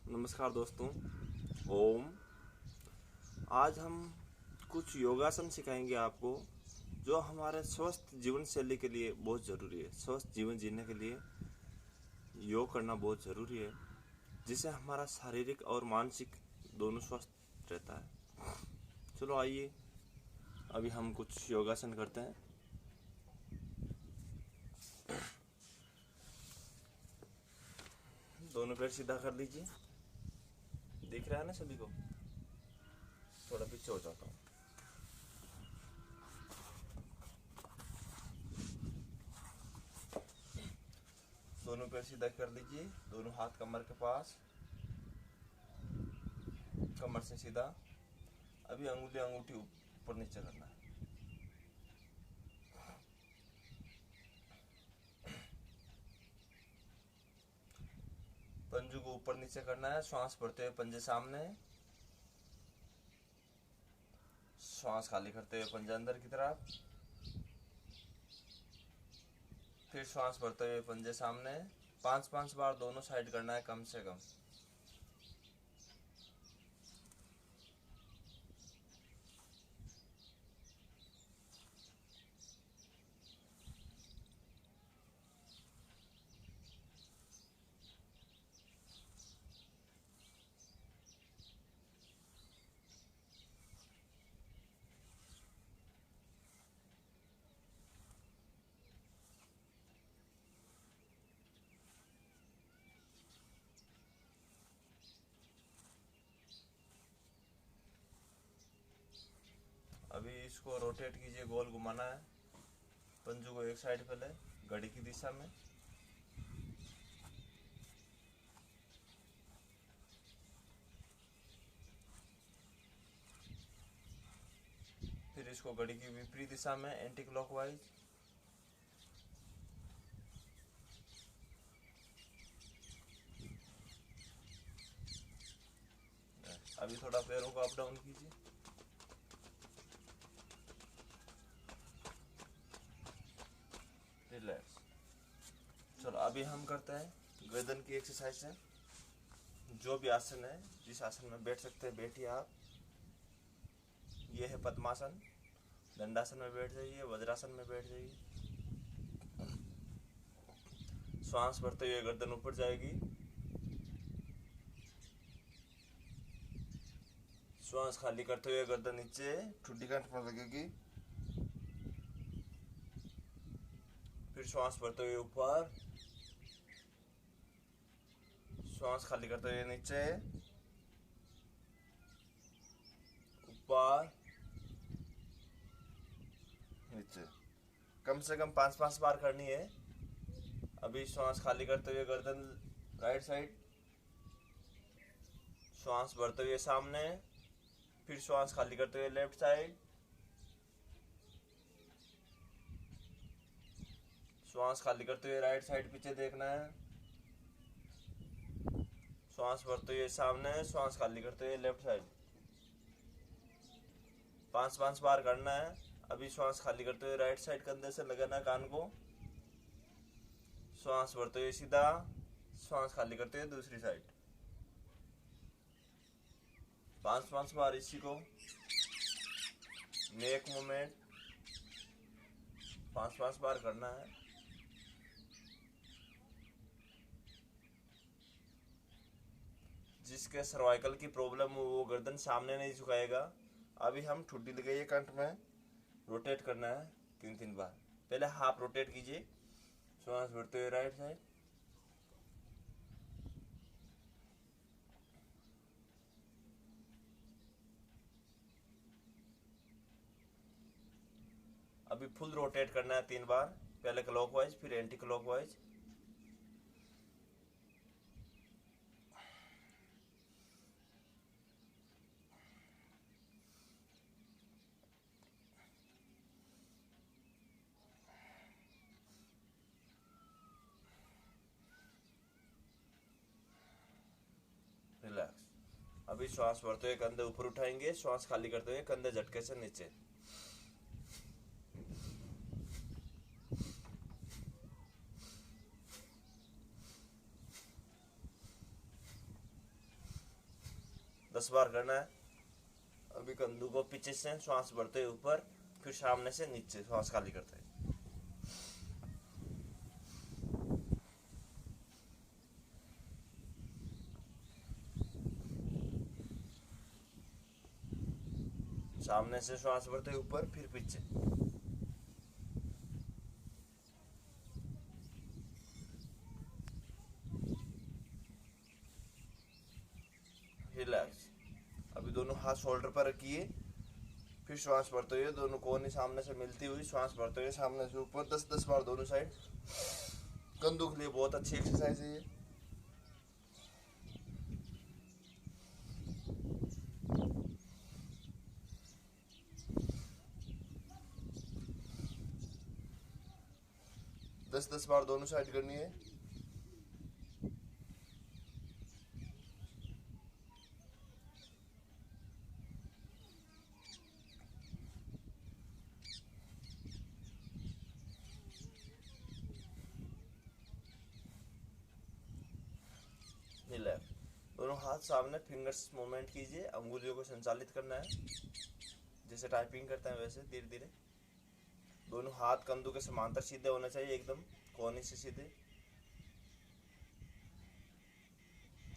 नमस्कार दोस्तों। ओम। आज हम कुछ योगासन सिखाएंगे आपको, जो हमारे स्वस्थ जीवन शैली के लिए बहुत ज़रूरी है। स्वस्थ जीवन जीने के लिए योग करना बहुत ज़रूरी है, जिससे हमारा शारीरिक और मानसिक दोनों स्वस्थ रहता है। चलो आइए, अभी हम कुछ योगासन करते हैं। दोनों पैर सीधा कर लीजिए। दिख रहा है ना सभी को? थोड़ा पीछे हो जाता हूँ। दोनों पैर सीधा कर लीजिए, दोनों हाथ कमर के पास, कमर से सीधा। अभी अंगूठी ऊपर नीचे करना है। पंजों को ऊपर नीचे करना है। श्वास भरते हुए पंजे सामने, श्वास खाली करते हुए पंजे अंदर की तरफ, फिर श्वास भरते हुए पंजे सामने। 5-5 बार दोनों साइड करना है कम से कम। अभी इसको रोटेट कीजिए, गोल घुमाना है। पंजों को एक साइड पहले घड़ी की दिशा में, फिर इसको घड़ी की विपरीत दिशा में एंटी क्लॉकवाइज। अभी थोड़ा पैरों को अप डाउन कीजिए। रिलैक्स। चलो अभी हम करते हैं गर्दन की एक्सरसाइज है। जो भी आसन है, जिस आसन में बैठ सकते हैं बैठिए आप। ये है पद्मासन। दंडासन में बैठ जाइए, वज्रासन में बैठ जाइए। श्वास भरते हुए गर्दन ऊपर जाएगी, श्वास खाली करते हुए गर्दन नीचे ठुड्डी गांठ पर लगेगी। फिर श्वास भरते हुए ऊपर, श्वास खाली करते हुए नीचे, ऊपर, नीचे। कम से कम 5-5 बार करनी है। अभी श्वास खाली करते हुए गर्दन राइट साइड, श्वास भरते हुए सामने, फिर श्वास खाली करते हुए लेफ्ट साइड, श्वास खाली करते हुए राइट साइड पीछे देखना है, श्वास भरते हुए सामने, श्वास खाली करते हुए लेफ्ट साइड। 5-5 बार करना है। अभी श्वास खाली करते हुए राइट साइड कंधे से लगाना कान को, श्वास भरते हुए सीधा, श्वास खाली करते हुए दूसरी साइड। 5-5 बार इसी को नेक मूवमेंट 5-5 बार करना है। जिसके सर्वाइकल की प्रॉब्लम हो वो गर्दन सामने नहीं झुकाएगा। अभी हम ठुड्डी लगाइए कंठ में, रोटेट करना है 3-3 बार। पहले हाफ रोटेट कीजिए, श्वास भरते हुए राइट साइड, अभी फुल रोटेट करना है 3 बार। पहले क्लॉकवाइज फिर एंटी क्लॉकवाइज। रिलैक्स। अभी श्वास भरते हुए कंधे ऊपर उठाएंगे, श्वास खाली करते हुए कंधे झटके से नीचे। 10 बार करना है। अभी कंधों को पीछे से श्वास भरते हुए ऊपर, फिर सामने से नीचे श्वास खाली करते हैं। सामने से श्वास भरते हुए ऊपर, फिर पीछे। रिलैक्स। अभी दोनों हाथ शोल्डर पर रखिए, फिर श्वास भरते हुए दोनों कोहनी सामने से मिलती हुई श्वास भरते हुए सामने से ऊपर 10-10 बार दोनों साइड। कंधों के लिए बहुत अच्छी एक्सरसाइज है ये। दस 10 बार दोनों साइड करनी है। रिलैक्स। दोनों हाथ सामने, फिंगर्स मूवमेंट कीजिए, अंगुलियों को संचालित करना है जैसे टाइपिंग करते हैं वैसे धीरे धीरे। दोनों हाथ कंधों के समांतर सीधे होने चाहिए, एकदम कोहनी से सीधे।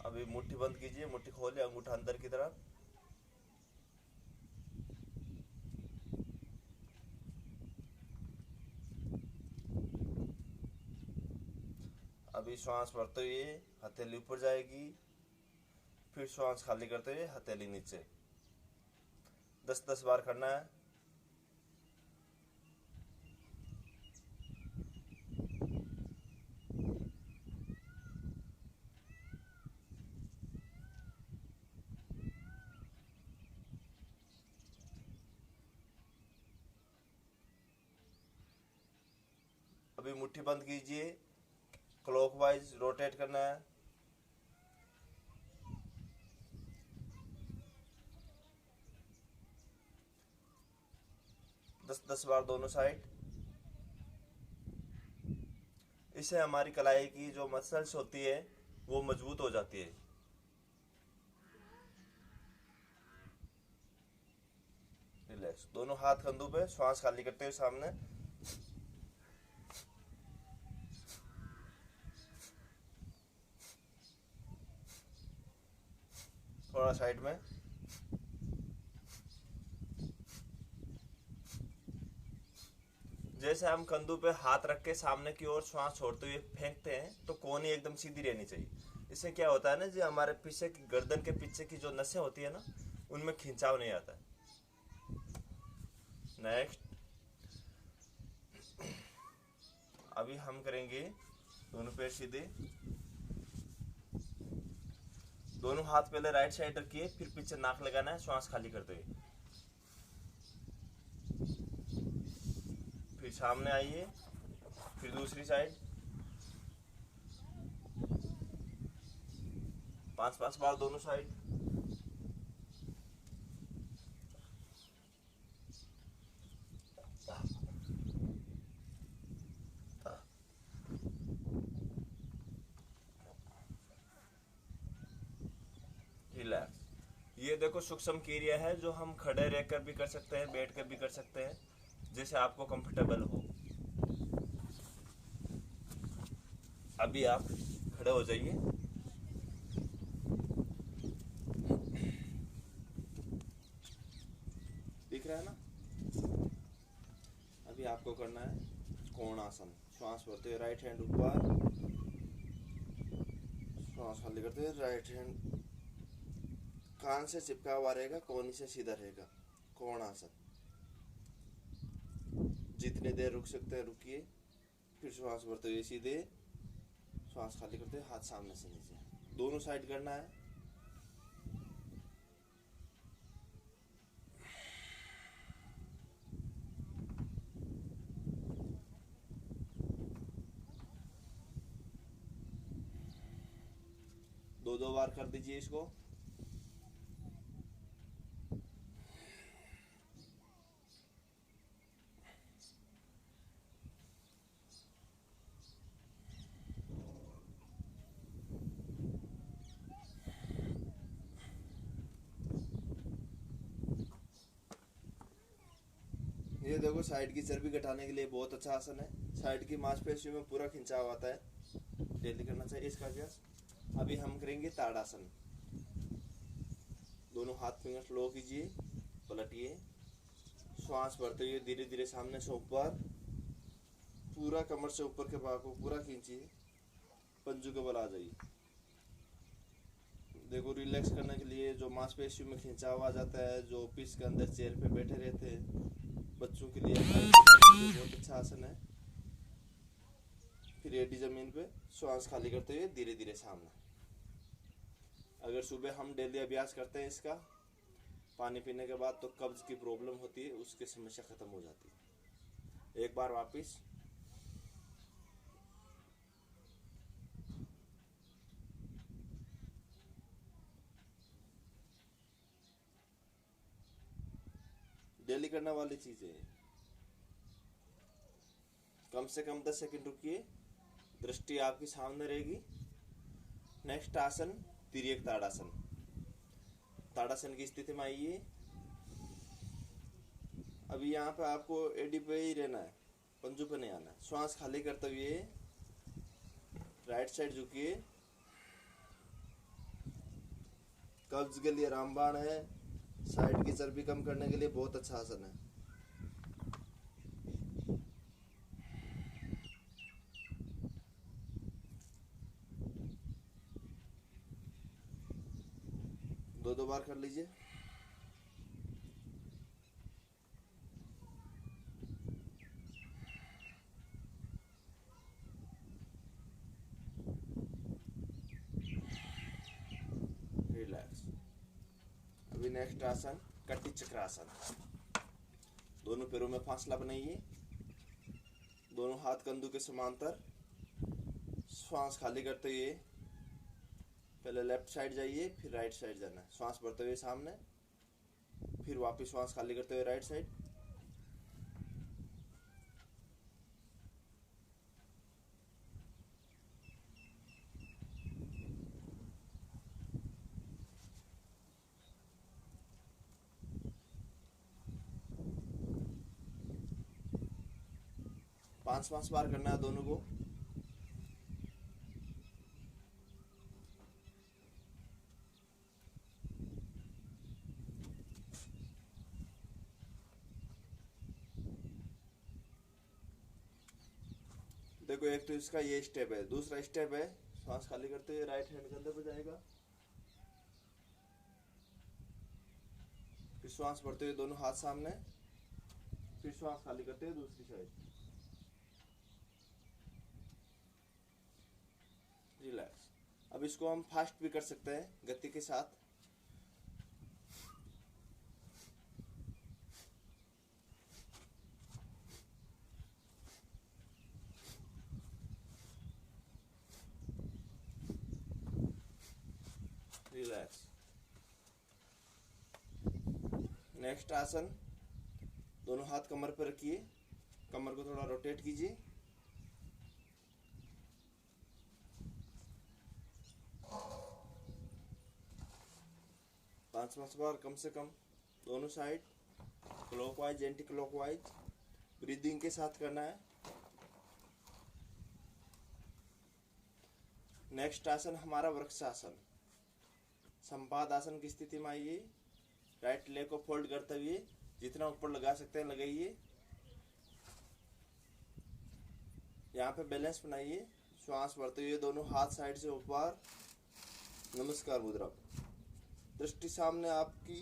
अभी मुट्ठी बंद कीजिए, मुट्ठी खोलिए, अंगूठा अंदर की तरफ। अभी श्वास भरते हुए हथेली ऊपर जाएगी, फिर श्वास खाली करते हुए हथेली नीचे। 10-10 बार करना है। अभी मुट्ठी बंद कीजिए, क्लॉकवाइज रोटेट करना है। दस 10 बार दोनों साइड। इससे हमारी कलाई की जो मसल्स होती है वो मजबूत हो जाती है। रिलैक्स। दोनों हाथ कंधों पे, श्वास खाली करते हुए सामने। थोड़ा साइड में। जैसे हम कंधों पे हाथ रख के सामने की ओर श्वास छोड़ते हुए फेंकते हैं तो कोहनी एकदम सीधी रहनी चाहिए। इससे क्या होता है ना, जो हमारे पीछे की गर्दन के पीछे की जो नसें होती है ना, उनमें खिंचाव नहीं आता है। नेक्स्ट। अभी हम करेंगे दोनों पैर सीधे। दोनों हाथ पहले राइट साइड रखिए, फिर पीछे नाक लगाना है श्वास खाली करते हुए। फिर सामने आइए, फिर दूसरी साइड। 5-5 बार दोनों साइड। रिलैक्स। ये देखो सूक्ष्म क्रिया है जो हम खड़े रहकर भी कर सकते हैं, बैठ कर भी कर सकते हैं, जैसे आपको कंफर्टेबल हो। अभी आप खड़े हो जाइए। दिख रहा है ना? अभी आपको करना है कोणासन। श्वास भरते हुए राइट हैंड ऊपर, श्वास खाली करते हुए राइट हैंड कान से चिपका हुआ रहेगा, कोहनी से सीधा रहेगा। कोणासन। जितनी देर रुक सकते हैं रुकिए, फिर श्वास भरते हुए सीधे, श्वास खाली करते हुए हाथ सामने से नीचे। दोनों साइड करना है। दो बार कर दीजिए इसको। देखो साइड की चर्बी घटाने के लिए बहुत अच्छा आसन है। साइड की मांसपेशियों में पूरा खिंचाव आता है, डेली करना चाहिए इसका अभ्यास। अभी हम करेंगे ताड़ासन। दोनों हाथ फिंगर्स लो कीजिए, पलटिए, श्वास भरते हुए धीरे धीरे सामने से ऊपर, पूरा कमर से ऊपर के भाग को पूरा खींचिए, पंजू के बल आ जाइए। देखो रिलैक्स करने के लिए जो मांसपेशियों में खिंचाव आ जाता है, जो ऑफिस के अंदर चेयर पे बैठे रहते हैं, बच्चों के लिए बहुत अच्छा आसन है। फिर एडी जमीन पे श्वास खाली करते हुए धीरे धीरे सामने। अगर सुबह हम डेली अभ्यास करते हैं इसका पानी पीने के बाद, तो कब्ज की प्रॉब्लम होती है उसकी समस्या खत्म हो जाती है। एक बार वापिस डेली करने वाली चीजें। कम से कम 10 सेकंड रुकिए, दृष्टि आपकी सामने रहेगी। नेक्स्ट आसन तिर्यक ताड़ासन। ताड़ासन की स्थिति में आइए। अभी यहाँ पे आपको एडी पे ही रहना है, पंजू पे नहीं आना है। श्वास खाली करते हुए राइट साइड झुकिए। कब्ज के लिए रामबाण है, साइड की चर्बी कम करने के लिए बहुत अच्छा आसन है। दो बार कर लीजिए। रिलैक्स। अभी नेक्स्ट आसन कटी चक्रासन। दोनों पैरों में फासला बनाइए, दोनों हाथ कंधों के समांतर, श्वास खाली करते हुए पहले लेफ्ट साइड जाइए, फिर राइट साइड जाना है। श्वास भरते हुए सामने, फिर वापस श्वास खाली करते हुए राइट साइड। पांच बार करना है दोनों को। देखो एक तो इसका ये स्टेप है, दूसरा स्टेप है श्वास खाली करते हुए राइट हैंड कंधे पे जाएगा, फिर श्वास भरते हुए दोनों हाथ सामने, फिर श्वास खाली करते हुए दूसरी साइड। रिलैक्स। अब इसको हम फास्ट भी कर सकते हैं गति के साथ। रिलैक्स। नेक्स्ट आसन, दोनों हाथ कमर पर रखिए, कमर को थोड़ा रोटेट कीजिए। पांच बार कम से कम दोनों side, clockwise anti clockwise, breathing के साथ करना है। नेक्स्ट आसन हमारा वृक्षासन। संपाद आसन की स्थिति में आइए, राइट लेग को फोल्ड करते हुए जितना ऊपर लगा सकते हैं लगाइए। यहाँ पे बैलेंस बनाइए, श्वास भरते हुए दोनों हाथ साइड से ऊपर, नमस्कार मुद्रा, दृष्टि सामने आपकी।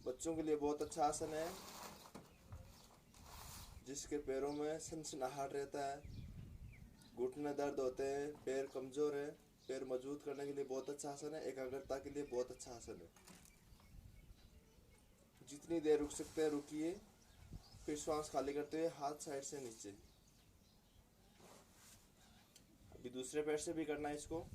बच्चों के लिए बहुत अच्छा आसन है, जिसके पैरों में सनसनाहट रहता है, घुटने दर्द होते हैं, पैर कमजोर है, पैर मजबूत करने के लिए बहुत अच्छा आसन है, एकाग्रता के लिए बहुत अच्छा आसन है। जितनी देर रुक सकते हैं रुकिए, फिर श्वास खाली करते हुए हाथ साइड से नीचे। अभी दूसरे पैर से भी करना है इसको।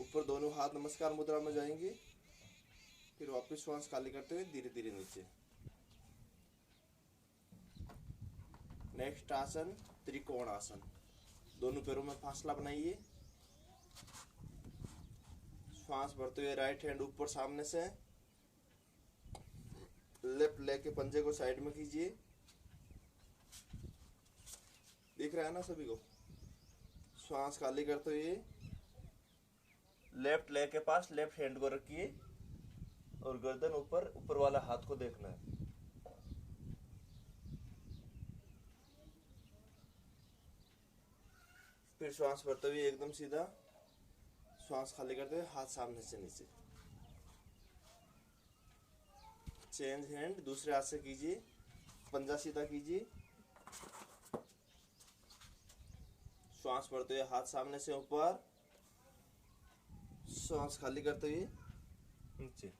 ऊपर दोनों हाथ नमस्कार मुद्रा में जाएंगे, फिर वापस श्वास खाली करते हुए धीरे धीरे नीचे। नेक्स्ट आसन त्रिकोण आसन। दोनों पैरों में फासला बनाइए। श्वास भरते हुए राइट हैंड ऊपर सामने से, लेफ्ट लेग के पंजे को साइड में कीजिए। दिख रहा है ना सभी को? श्वास खाली करते हुए लेफ्ट लेग के पास लेफ्ट हैंड को रखिए और गर्दन ऊपर, ऊपर वाला हाथ को देखना है। फिर श्वास भरते हुए एकदम सीधा, श्वास खाली करते हुए हाथ सामने से नीचे। चेंज हैंड दूसरे हाथ से कीजिए, पंजा सीधा कीजिए। श्वास भरते हुए हाथ सामने से ऊपर, श्वास खाली करते हुए नीचे।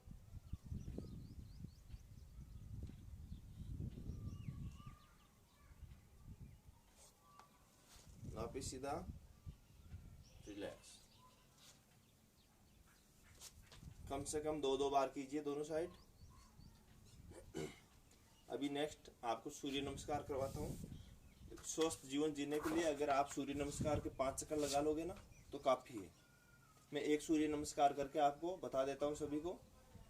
वापिस सीधा, रिलैक्स। कम से कम 2-2 बार कीजिए दोनों साइड। अभी नेक्स्ट आपको सूर्य नमस्कार करवाता हूँ। स्वस्थ जीवन जीने के लिए अगर आप सूर्य नमस्कार के 5 चक्कर लगा लोगे ना तो काफी है। मैं एक सूर्य नमस्कार करके आपको बता देता हूँ सभी को,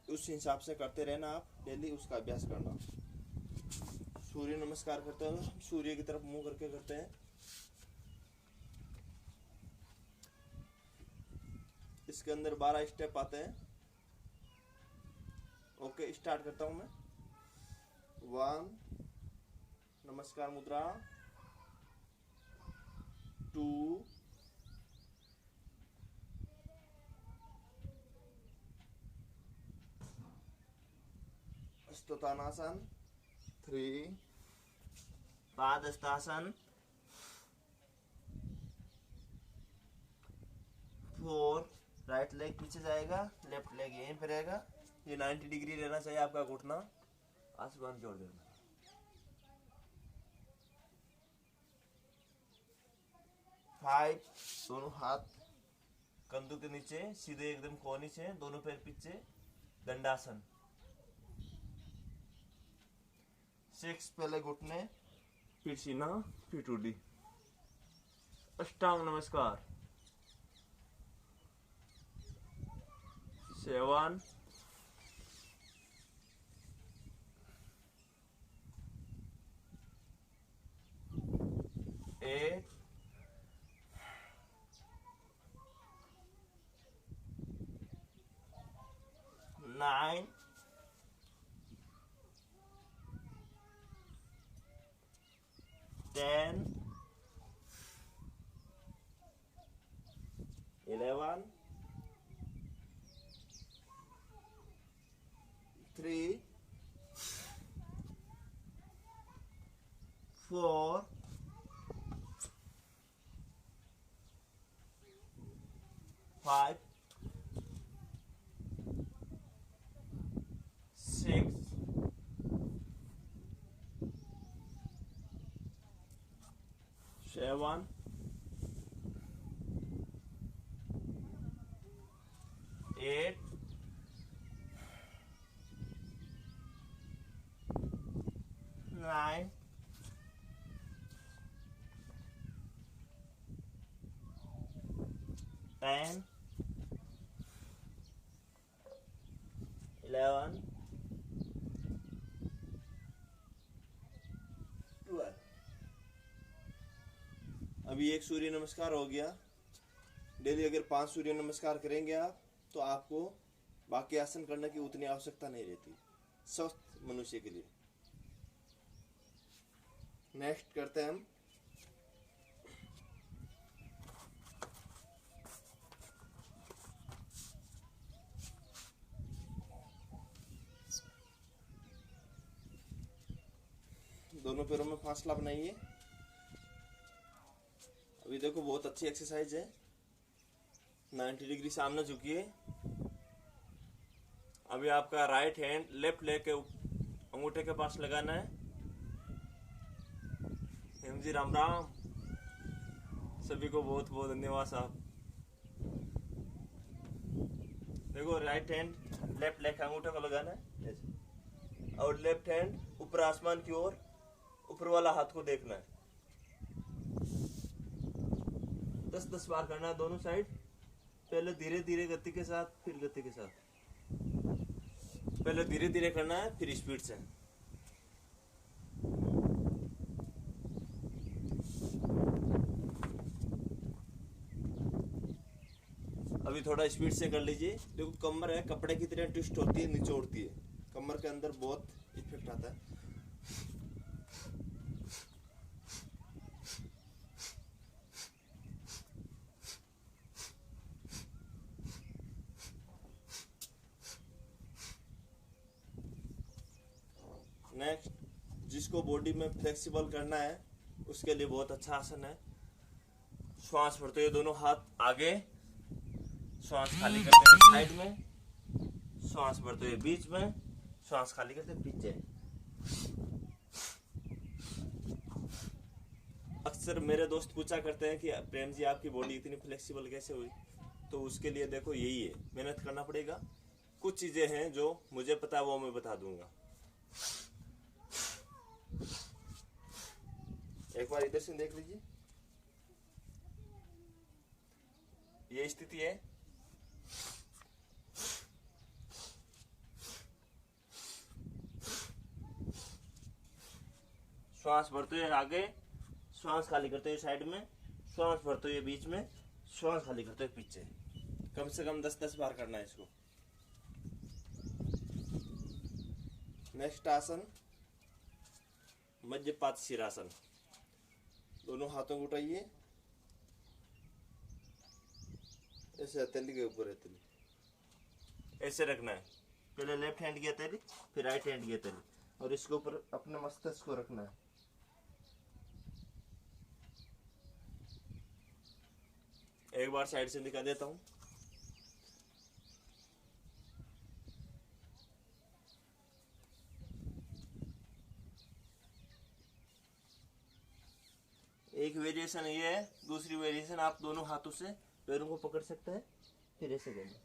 उस हिसाब से करते रहना। आप डेली उसका अभ्यास करना। सूर्य नमस्कार करते हुए हम सूर्य की तरफ मुंह करके करते हैं। इसके अंदर 12 स्टेप आते हैं। ओके, स्टार्ट करता हूं मैं। 1 नमस्कार मुद्रा, 2 स्तोतानासन, 3 पादहस्तासन, 4 राइट लेग पीछे जाएगा, लेफ्ट लेग यहीं पे रहेगा। ये 90 डिग्री रहना चाहिए आपका घुटना, आसमान जोड़ देना। 5 दोनों हाथ कंधों के नीचे सीधे एकदम कोहनी से, दोनों पैर पीछे, दंडासन। 6 पहले घुटने, फिर सीना, फिर टूडी। अष्टांग नमस्कार। 7 8 9 10 11 3 4 5 6 7 8 9 10 11 12। अभी एक सूर्य नमस्कार हो गया। डेली अगर 5 सूर्य नमस्कार करेंगे आप तो आपको बाकी आसन करने की उतनी आवश्यकता नहीं रहती स्वस्थ मनुष्य के लिए। नेक्स्ट करते हैं हम दोनों पैरों में फासला बनाइए। अभी देखो बहुत अच्छी एक्सरसाइज है। 90 डिग्री सामने झुकिए। अभी आपका राइट हैंड लेफ्ट लेग के अंगूठे के पास लगाना है। हेम जी राम राम, सभी को बहुत बहुत धन्यवाद साहब। देखो राइट हैंड लेफ्ट लेग के अंगूठे को लगाना है और लेफ्ट हैंड ऊपर आसमान की ओर, ऊपर वाला हाथ को देखना है। 10-10 बार करना है दोनों साइड। पहले धीरे धीरे गति के साथ, फिर गति के साथ। पहले धीरे धीरे करना है, फिर स्पीड से। अभी थोड़ा स्पीड से कर लीजिए। देखो कमर है, कपड़े की तरह ट्विस्ट होती है, निचोड़ती है। कमर के अंदर बहुत इफेक्ट आता है। नेक्स्ट, जिसको बॉडी में फ्लेक्सिबल करना है उसके लिए बहुत अच्छा आसन है। श्वास भरते हुए दोनों हाथ आगे, श्वास खाली करते हुए साइड में, श्वास भरते हुए बीच में, श्वास खाली करते हुए पीछे। अक्सर मेरे दोस्त पूछा करते हैं कि प्रेम जी आपकी बॉडी इतनी फ्लेक्सिबल कैसे हुई? तो उसके लिए देखो यही है, मेहनत करना पड़ेगा। कुछ चीजें हैं जो मुझे पता है वो मैं बता दूंगा। एक बार इधर से देख लीजिए, ये स्थिति है। श्वास भरते हुए आगे, श्वास खाली करते हुए साइड में, श्वास भरते हुए बीच में, श्वास खाली करते हुए पीछे। कम से कम 10-10 बार करना है इसको। नेक्स्ट आसन, मध्यपात शिरासन। दोनों हाथों को उठाइए, ऐसे हथेली के ऊपर हथेली ऐसे रखना है। पहले लेफ्ट हैंड की हथेली, फिर राइट हैंड की हथेली, और इसके ऊपर अपने मस्तिष्क को रखना है। एक बार साइड से दिखा देता हूं। एक वेरिएशन ये है, दूसरी वेरिएशन आप दोनों हाथों से पैरों को पकड़ सकते हैं, फिर ऐसे करना।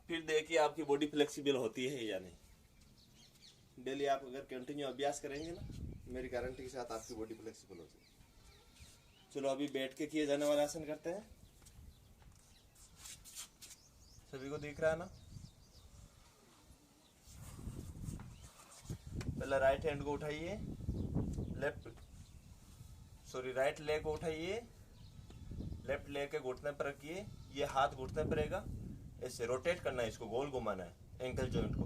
फिर देखिए आपकी बॉडी फ्लेक्सिबल होती है या नहीं। डेली आप अगर कंटिन्यू अभ्यास करेंगे ना, मेरी गारंटी के साथ आपकी बॉडी फ्लेक्सिबल हो जाएगी। चलो अभी बैठ के किए जाने वाला आसन करते हैं। सभी को दिख रहा है ना? पहले राइट हैंड को उठाइए, राइट लेग को उठाइए, लेफ्ट लेग के घुटने पर रखिए, ये हाथ घुटने पर रहेगा। ऐसे रोटेट करना है, इसको गोल घुमाना है एंकल जॉइंट को।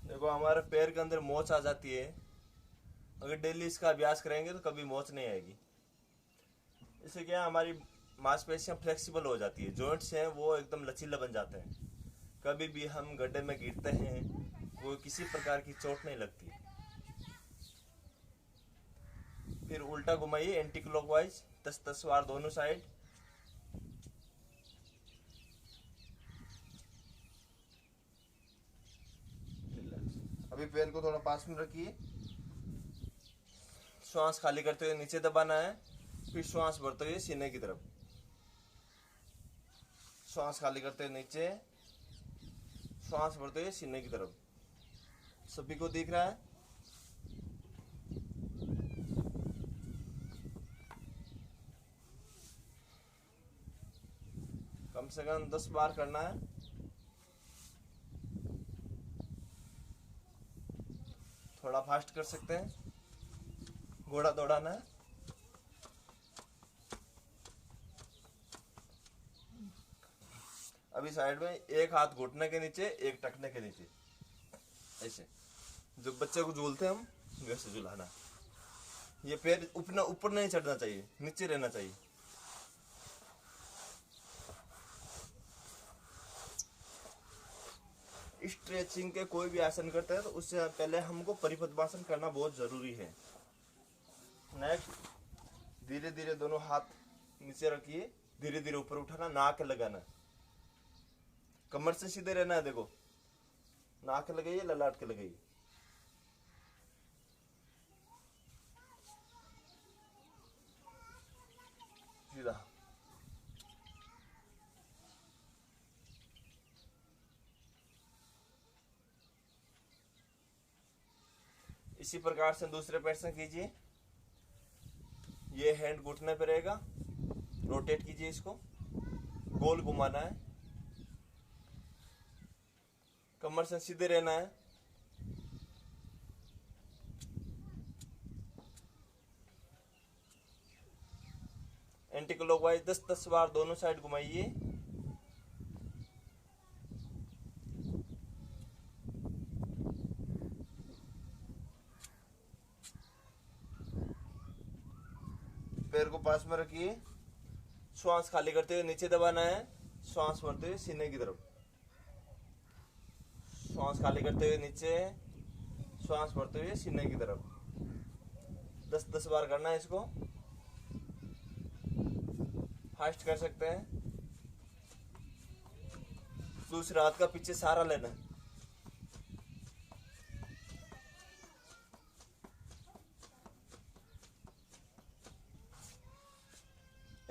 देखो हमारे पैर के अंदर मोच आ जाती है, अगर डेली इसका अभ्यास करेंगे तो कभी मोच नहीं आएगी। इससे क्या हमारी मांसपेशियां फ्लेक्सिबल हो जाती है, जॉइंट्स हैं वो एकदम लचीला बन जाते हैं। कभी भी हम गड्ढे में गिरते हैं, कोई किसी प्रकार की चोट नहीं लगती। फिर उल्टा घुमाइए एंटी क्लॉकवाइज 10-10 बार दोनों साइड। अभी पैर को थोड़ा पास में रखिए, श्वास खाली करते हुए नीचे दबाना है, फिर श्वास भरते हुए सीने की तरफ, श्वास खाली करते हुए नीचे, श्वास भरते हुए सीने की तरफ। सभी को दिख रहा है? कम से कम 10 बार करना है। थोड़ा फास्ट कर सकते हैं, घोड़ा दौड़ाना है। अभी साइड में एक हाथ घुटने के नीचे, एक टखने के नीचे, ऐसे जो बच्चे को झूलते हैं हम वैसे झूलाना। ये पैर ऊपर नहीं चढ़ना चाहिए, नीचे रहना चाहिए। स्ट्रेचिंग के कोई भी आसन करते हैं तो उससे पहले हमको परिपद्मासन करना बहुत जरूरी है। नेक्स्ट, धीरे धीरे दोनों हाथ नीचे रखिए, धीरे धीरे ऊपर उठाना, नाक लगाना, कमर से सीधे रहना है। देखो नाक लगाइए, ललाट के लगाइए। सीधा। इसी प्रकार से दूसरे पैर से कीजिए। ये हैंड घुटने पे रहेगा, रोटेट कीजिए, इसको गोल घुमाना है, कमर से सीधे रहना है। एंटी क्लॉकवाइज 10-10 बार दोनों साइड घुमाइए। पैर को पास में रखिए, श्वास खाली करते हुए नीचे दबाना है, श्वास भरते हुए सीने की तरफ, श्वास खाली करते हुए नीचे, श्वास भरते हुए सीने की तरफ। 10-10 बार करना है इसको। फास्ट कर सकते हैं। दूसरे हाथ का पीछे सहारा लेना है।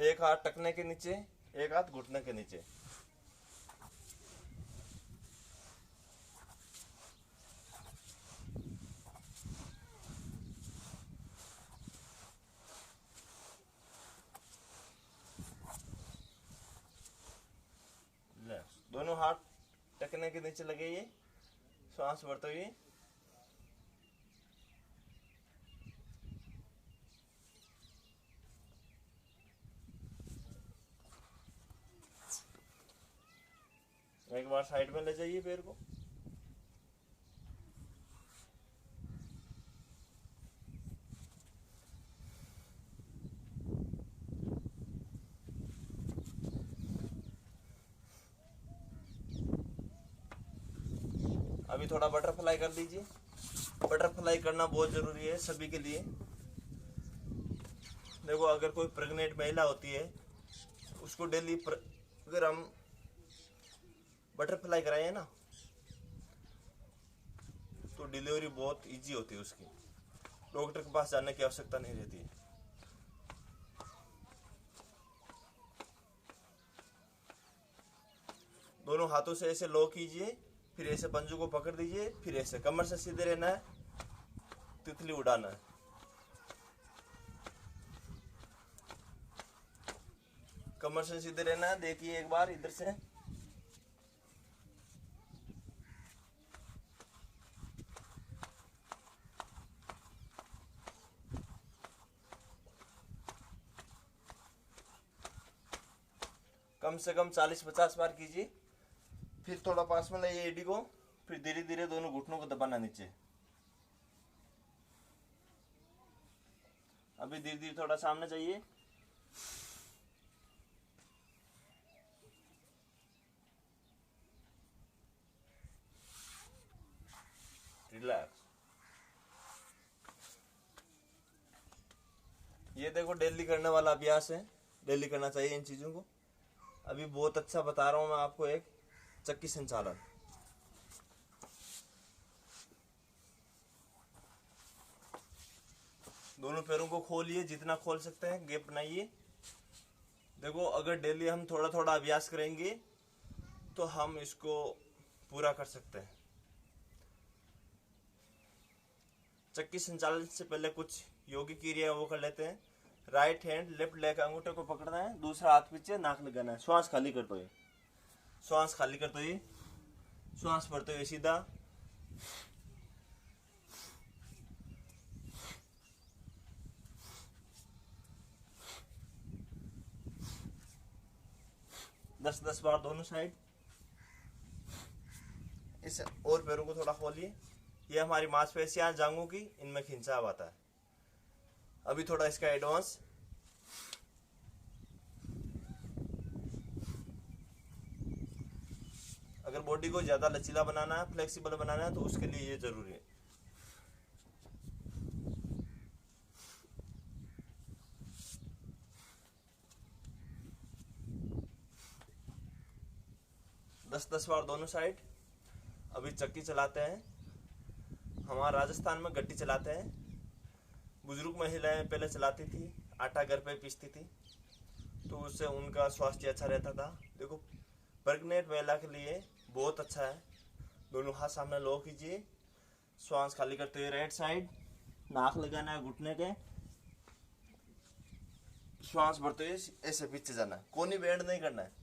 एक हाथ टखने के नीचे, एक हाथ घुटने के नीचे। दोनों हाथ टखने के नीचे लगाइए, श्वास भरते हुए। एक बार साइड में ले जाइए पैर को। अभी थोड़ा बटरफ्लाई कर दीजिए। बटरफ्लाई करना बहुत जरूरी है सभी के लिए। देखो, अगर कोई प्रेग्नेंट महिला होती है, उसको डेली अगर हम बटरफ्लाई कराए ना, तो डिलीवरी बहुत इजी होती है उसकी। डॉक्टर के पास जाने की आवश्यकता नहीं रहती है। दोनों हाथों से ऐसे लॉक कीजिए, फिर ऐसे पंजों को पकड़ दीजिए, फिर ऐसे कमर से सीधे रहना है, तितली उड़ाना है। कमर से सीधे रहना है। देखिए एक बार इधर से, कम से कम 40-50 बार कीजिए। फिर थोड़ा पास में लाइए एडी को, फिर धीरे धीरे दोनों घुटनों को दबाना नीचे। अभी धीरे धीरे थोड़ा सामने जाइए। रिलैक्स। ये देखो, डेली करने वाला अभ्यास है, डेली करना चाहिए इन चीजों को। अभी बहुत अच्छा बता रहा हूं मैं आपको एक चक्की संचालन। दोनों पैरों को खोलिए, जितना खोल सकते हैं, गैप बनाइए। देखो, अगर डेली हम थोड़ा थोड़ा अभ्यास करेंगे तो हम इसको पूरा कर सकते हैं। चक्की संचालन से पहले कुछ योगिक क्रिया वो कर लेते हैं। राइट हैंड लेफ्ट लेग अंगूठे को पकड़ना है, दूसरा हाथ पीछे, नाक लगाना है। श्वास खाली करते हुए, श्वास खाली करते हुए, श्वास भरते हुए सीधा। दस 10 बार दोनों साइड। इस और पैरों को थोड़ा खोलिए। ये हमारी मांसपेशियां जांघों की, इनमें खिंचाव आता है। अभी थोड़ा इसका एडवांस। अगर बॉडी को ज्यादा लचीला बनाना है, फ्लेक्सिबल बनाना है, तो उसके लिए ये जरूरी है। दस 10 बार दोनों साइड। अभी चक्की चलाते हैं। हमारे राजस्थान में गट्टी चलाते हैं। बुजुर्ग महिलाएं पहले चलाती थी, आटा घर पे पीसती थी, तो उससे उनका स्वास्थ्य अच्छा रहता था। देखो, प्रेग्नेंट महिला के लिए बहुत अच्छा है। दोनों हाथ सामने लो कीजिए, श्वास खाली करते हुए राइट साइड। नाक लगाना है घुटने के, श्वास भरते हुए ऐसे पीछे जाना है, कोनी बेंड नहीं करना है।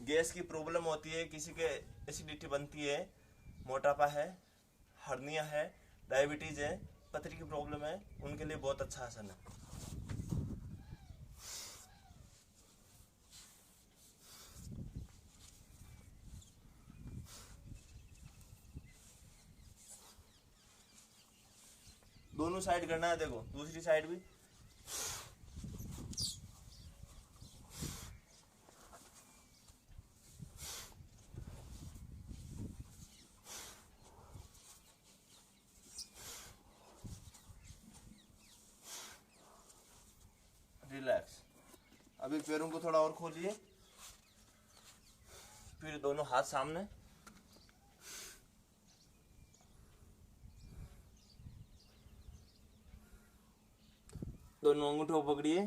गैस की प्रॉब्लम होती है, किसी के एसिडिटी बनती है, मोटापा है, हर्निया है, डायबिटीज है, पथरी की प्रॉब्लम है, उनके लिए बहुत अच्छा आसन है। दोनों साइड करना है, देखो दूसरी साइड भी। रिलैक्स। अभी पैरों को थोड़ा और खोलिए, फिर दोनों हाथ सामने, दोनों अंगूठों को पकड़िए,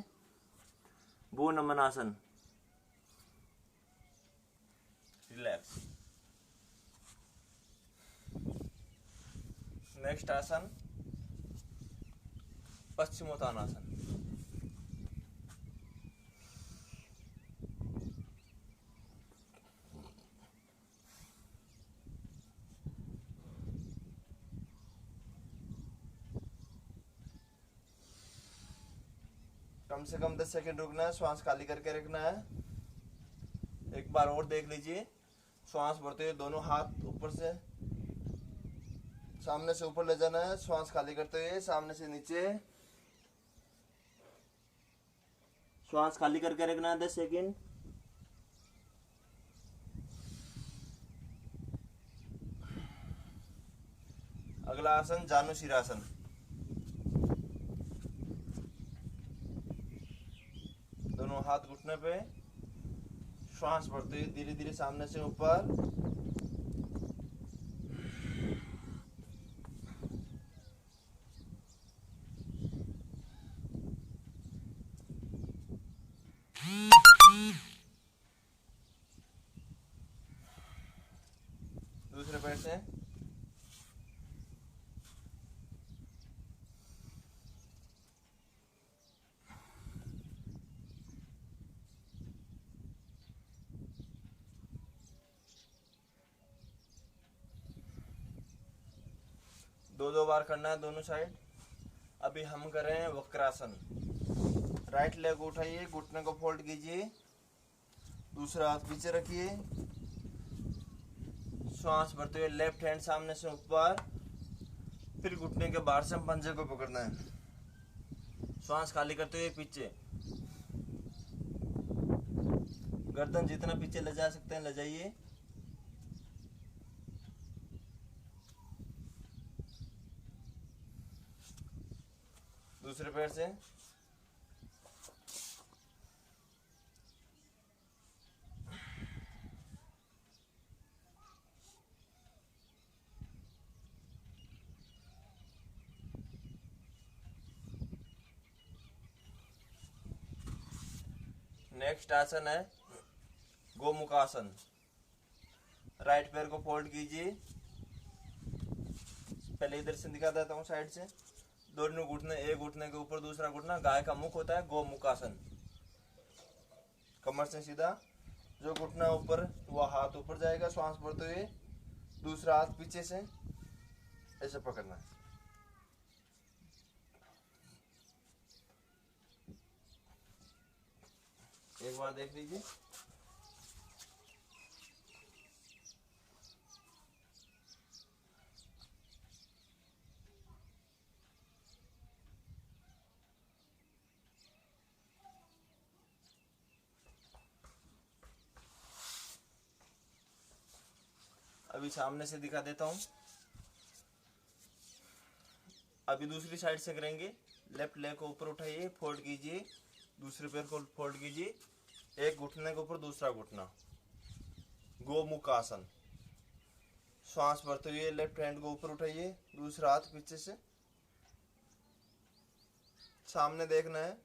भू नमन आसन। रिलैक्स। नेक्स्ट आसन पश्चिमोत्तानासन। कम से कम 10 सेकंड रुकना है, श्वास खाली करके रखना है। एक बार और देख लीजिए। श्वास भरते हुए दोनों हाथ ऊपर से, सामने से ऊपर ले जाना है, श्वास खाली करते हुए सामने से नीचे, श्वास खाली करके रखना है 10 सेकंड। अगला आसन जानुशिरासन। दोनों हाथ घुटने पे, श्वास भरते हुए धीरे धीरे सामने से ऊपर, दूसरे पैर से, दो बार करना है दोनों साइड। अभी हम कर रहे हैं वक्रासन। राइट लेग उठाइए, घुटने को फोल्ड कीजिए, दूसरा हाथ पीछे रखिए, श्वास भरते हुए लेफ्ट हैंड सामने से ऊपर, फिर घुटने के बाहर से हम पंजे को पकड़ना है, श्वास खाली करते हुए पीछे, गर्दन जितना पीछे ले जा सकते हैं ले जाइए। दूसरे पैर से, नेक्स्ट आसन है गोमुखासन। राइट पैर को फोल्ड कीजिए, पहले इधर से दिखा देता हूँ साइड से। दोनों घुटने, एक घुटने के ऊपर दूसरा घुटना, गाय का मुख होता है गोमुखासन। कमर से सीधा, जो घुटना ऊपर वो हाथ ऊपर जाएगा, श्वास भरते हुए दूसरा हाथ पीछे से ऐसे पकड़ना है। एक बार देख लीजिए। अभी सामने से दिखा देता हूँ। अभी दूसरी साइड से करेंगे। लेफ्ट लेग को ऊपर उठाइए, फोल्ड कीजिए, दूसरे पैर को फोल्ड कीजिए, एक घुटने के ऊपर दूसरा घुटना, गोमुख आसन। श्वास भरते हुए लेफ्ट हैंड को ऊपर उठाइए, दूसरा हाथ पीछे से, सामने देखना है,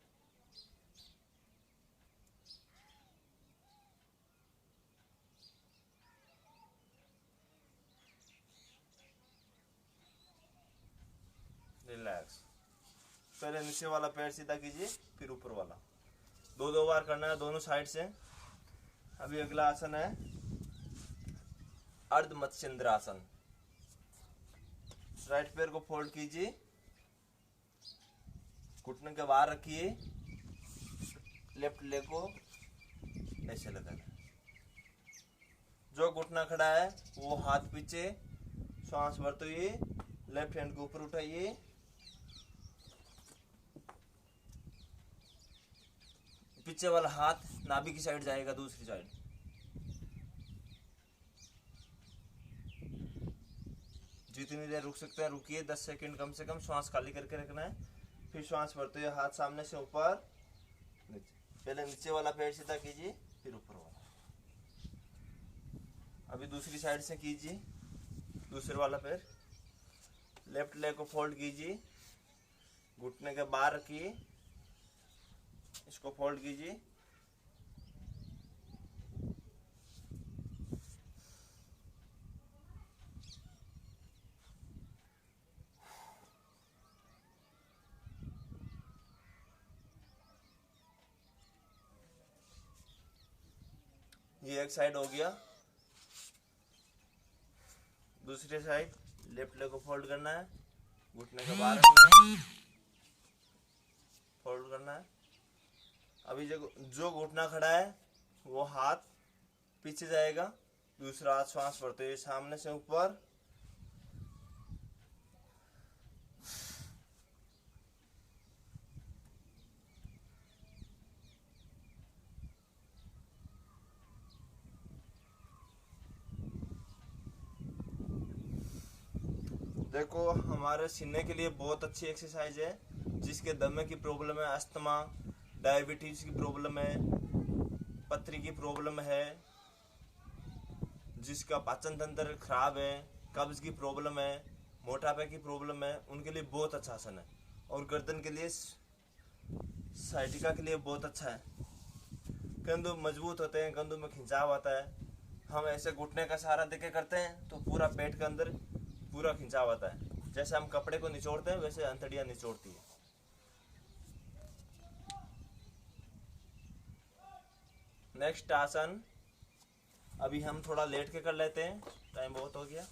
पहले नीचे वाला पैर सीधा कीजिए, फिर ऊपर वाला। दो बार करना है दोनों साइड से। अभी अगला आसन है अर्ध मत्स्येंद्रासन। राइट पैर को फोल्ड कीजिए, घुटने के बाहर रखिए, लेफ्ट लेग को ऐसे लगाना। जो घुटना खड़ा है वो हाथ पीछे, श्वास भरते हुए लेफ्ट हैंड को ऊपर उठाइए, पीछे वाला हाथ नाभि की साइड जाएगा, दूसरी साइड। जितनी देर रुक सकते हैं रुकिए, 10 सेकंड कम से कम। श्वास खाली करके रखना है। फिर श्वास भरते हुए हाथ सामने से ऊपर, पहले नीचे वाला पैर सीधा कीजिए, फिर ऊपर वाला। अभी दूसरी साइड से कीजिए, दूसरे वाला पैर। लेफ्ट लेग को फोल्ड कीजिए, घुटने के बाहर रखिए, इसको फोल्ड कीजिए, ये एक साइड हो गया। दूसरी साइड लेफ्ट लेग को फोल्ड करना है, घुटने के बाहर रखना है, फोल्ड करना है। अभी जो घुटना खड़ा है वो हाथ पीछे जाएगा, दूसरा हाथ श्वास भरते हुए सामने से ऊपर, देखो हमारे सीने के लिए बहुत अच्छी एक्सरसाइज है। जिसके दमे की प्रॉब्लम है, अस्थमा, डायबिटीज की प्रॉब्लम है, पथरी की प्रॉब्लम है, जिसका पाचन तंत्र खराब है, कब्ज की प्रॉब्लम है, मोटापे की प्रॉब्लम है, उनके लिए बहुत अच्छा आसन है। और गर्दन के लिए, साइटिका के लिए बहुत अच्छा है। कंधों मजबूत होते हैं, कंधों में खिंचाव आता है। हम ऐसे घुटने का सहारा देके करते हैं तो पूरा पेट के अंदर पूरा खिंचाव आता है। जैसे हम कपड़े को निचोड़ते हैं वैसे अंतड़ियां निचोड़ती है। नेक्स्ट आसन अभी हम थोड़ा लेट के कर लेते हैं, टाइम बहुत हो गया।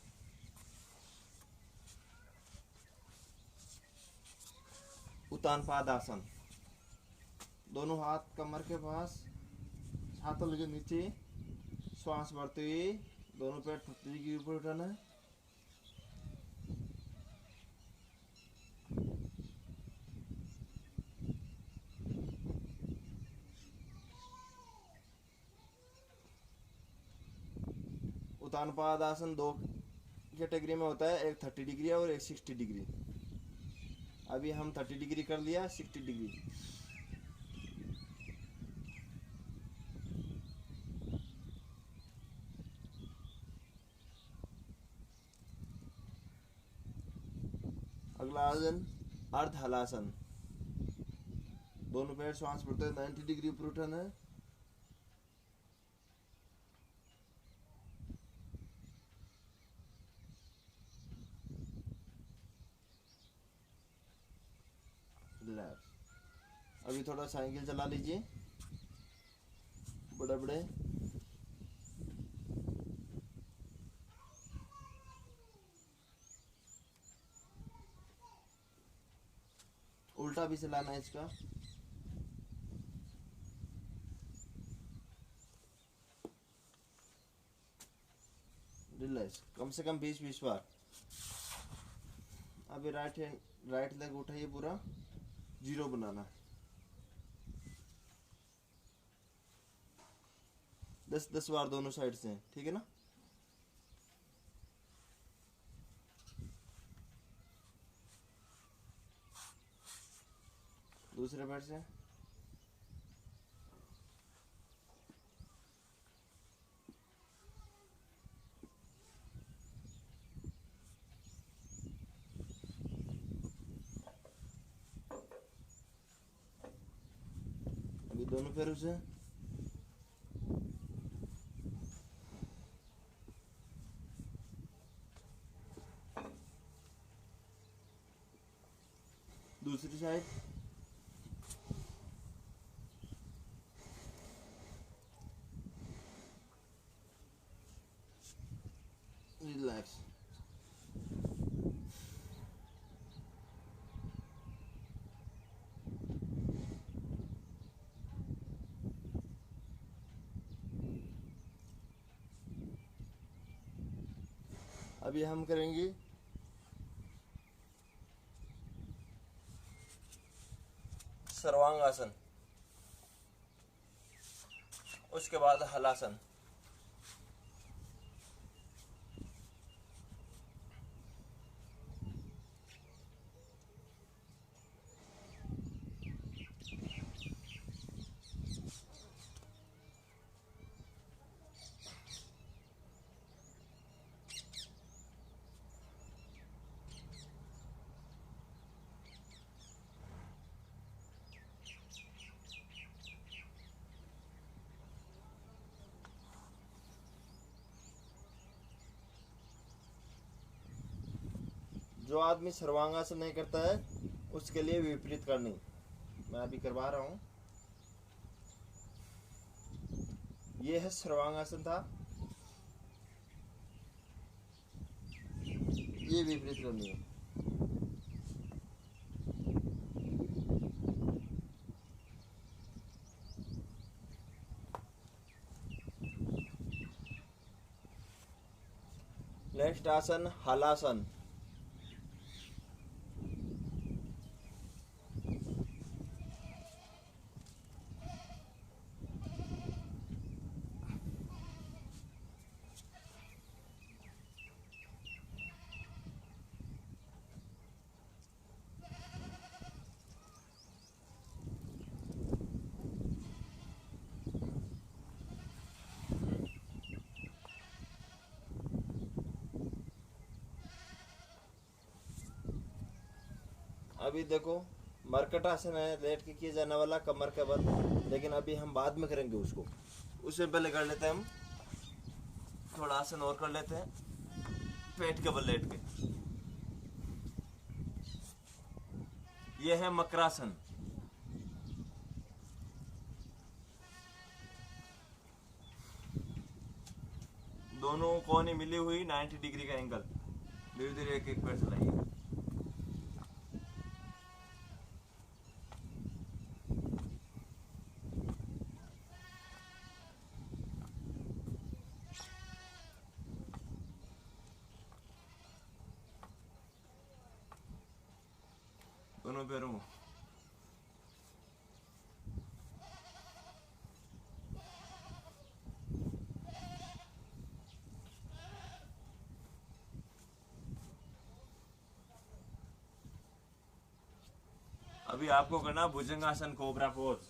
उत्तान पाद आसन। दोनों हाथ कमर के पास, हाथों लगे नीचे, श्वास भरते हुए दोनों पैर 30 डिग्री ऊपर उठाना है। उत्तान पाद आसन दो कैटेगरी में होता है, एक 30 डिग्री और एक 60 डिग्री। अभी हम 30 डिग्री कर लिया, 60 डिग्री। अगला आसन अर्ध हलासन। दोनों पैर श्वास भरते हुए 90 डिग्री ऊपर उठाना है। अभी थोड़ा साइकिल चला लीजिए, बड़े बड़े। उल्टा भी चलाना है इसका। रिलैक्स, कम से कम 20-20 बार। अभी राइट लेग उठाइए, पूरा जीरो बनाना है। 10-10 बार दोनों साइड से, ठीक है ना। दूसरे पैर से अभी दोनों पैरों से। दूसरी साइड। रिलैक्स। अभी हम करेंगे सर्वांगासन, उसके बाद हलासन। जो आदमी सर्वांगासन नहीं करता है उसके लिए विपरीत करनी, मैं अभी करवा रहा हूँ। ये है सर्वांगासन था, ये विपरीत करनी है। नेक्स्ट आसन हलासन। अभी देखो मरकट आसन है, लेट के किया जाने वाला कमर के बल, लेकिन अभी हम बाद में करेंगे उसको। उससे पहले कर लेते हैं हम थोड़ा आसन और कर लेते हैं पेट के बल लेट के। यह है मकरासन। दोनों कोने मिली हुई 90 डिग्री का एंगल, धीरे धीरे एक एक पैर चलाइए। दोनों पैरों को अभी आपको करना भुजंगासन, कोबरा पोज।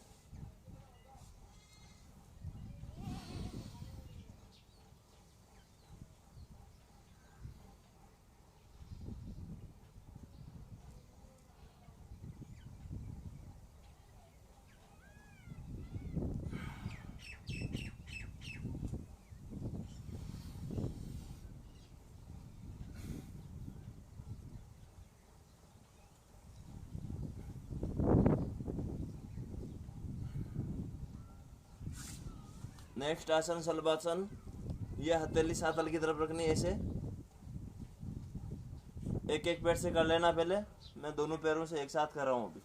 नेक्स्ट आसन शलभासन। यह हथेली सातल की तरफ रखनी है, ऐसे एक एक पैर से कर लेना। पहले मैं दोनों पैरों से एक साथ कर रहा हूं। अभी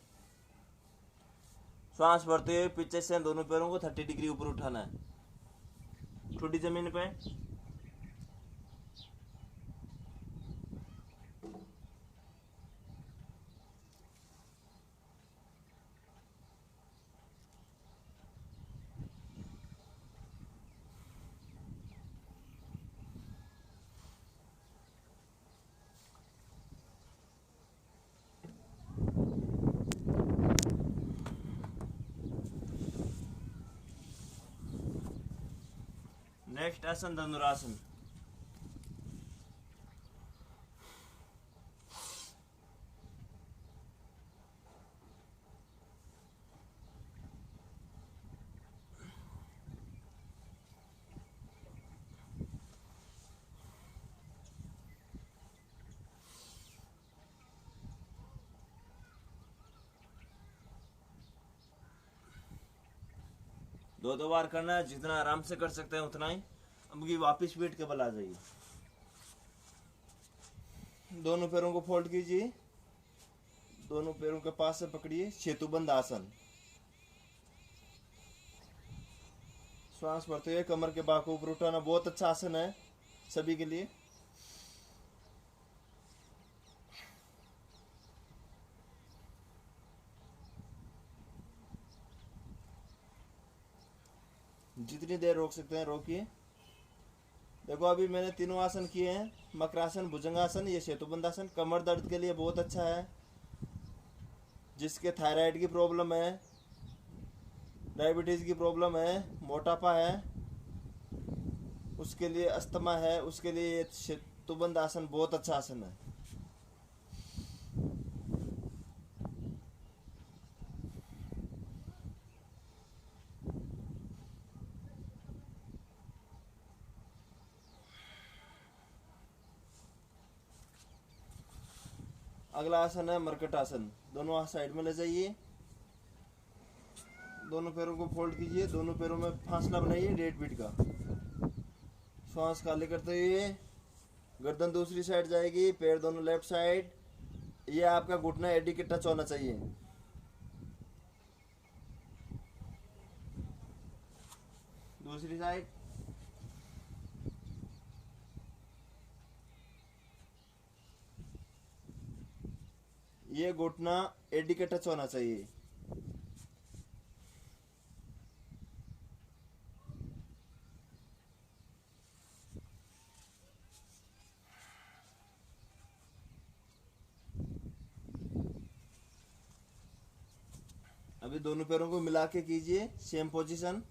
श्वास भरते हुए पीछे से दोनों पैरों को 30 डिग्री ऊपर उठाना है, ठुड्डी जमीन पे। नेक्स्ट आसन धनुरासन। दो बार करना है, जितना आराम से कर सकते हैं उतना ही। अब की वापिस बैठ के बल आ जाइए। दोनों पैरों को फोल्ड कीजिए, दोनों पैरों के पास से पकड़िए, सेतुबंद आसन। श्वास भरते हुए कमर के बाग को ऊपर उठाना, बहुत अच्छा आसन है सभी के लिए। जितनी देर रोक सकते हैं रोकिए। देखो अभी मैंने तीनों आसन किए हैं, मकरासन, भुजंगासन, ये सेतुबंदासन। कमर दर्द के लिए बहुत अच्छा है। जिसके थायराइड की प्रॉब्लम है, डायबिटीज की प्रॉब्लम है, मोटापा है, उसके लिए, अस्थमा है, उसके लिए ये सेतुबंद आसन बहुत अच्छा आसन है। अगला आसन है मरकट आसन। दोनों हाथ साइड में ले जाइए, दोनों पैरों को फोल्ड कीजिए, दोनों पैरों में फासला बनाइए 1.5 फीट का। श्वास खाली करते हुए गर्दन दूसरी साइड जाएगी, पैर दोनों लेफ्ट साइड। ये आपका घुटना एडी के टच होना चाहिए। दूसरी साइड। ये घुटना एडी के टच होना चाहिए। अभी दोनों पैरों को मिला के कीजिए, सेम पोजीशन।